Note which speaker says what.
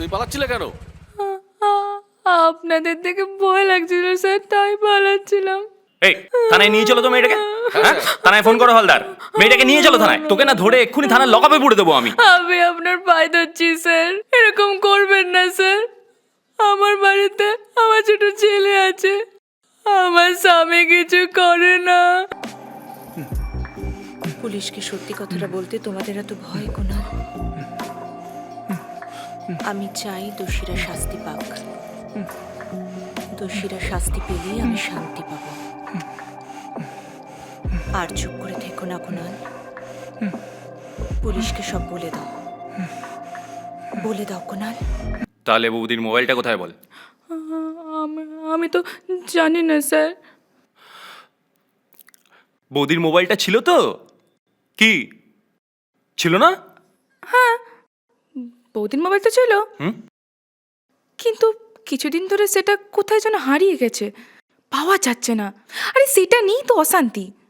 Speaker 1: তুমি পালাচ্ছিলে কেন?
Speaker 2: আপনাদের দেখে ভয় লাগছিল স্যার, তাই পালাচ্ছিলাম।
Speaker 3: এই থানায় নিয়ে চলো তো মেয়েটাকে। হ্যাঁ থানায় ফোন করো হালদার, মেয়েটাকে নিয়ে চলো থানায়। তোকে না ধরে এক্ষুনি থানার লকআপে পুরে দেবো আমি।
Speaker 2: আমি আপনার পায়ে ধরছি স্যার, এরকম করবেন না স্যার। আমার বাড়িতে আমার ছোট ছেলে আছে, আমার স্বামী কিছু করে না।
Speaker 4: পুলিশকে সত্যি কথাটা বলতে তোমাদের এত ভয় কুনাল? আমি চাই দোষীরা শাস্তি পাক। দোষীরা শাস্তি পেলেই আমি শান্তি পাব। আর চুপ করে থেকো না কুনাল, পুলিশকে সব বলে দাও। বলে দাও কুনাল।
Speaker 3: তাহলে বৌদির মোবাইলটা কোথায় বল।
Speaker 2: আমি তো জানি না স্যার।
Speaker 3: বৌদির মোবাইলটা ছিল তো? কি ছিল না?
Speaker 2: বৌদির মোবাইলটা ছিল,
Speaker 3: হুম?
Speaker 2: কিন্তু কিছুদিন ধরে সেটা কোথায় যেন হারিয়ে গেছে, পাওয়া যাচ্ছে না। আরে সেটা নিয়েই তো অশান্তি।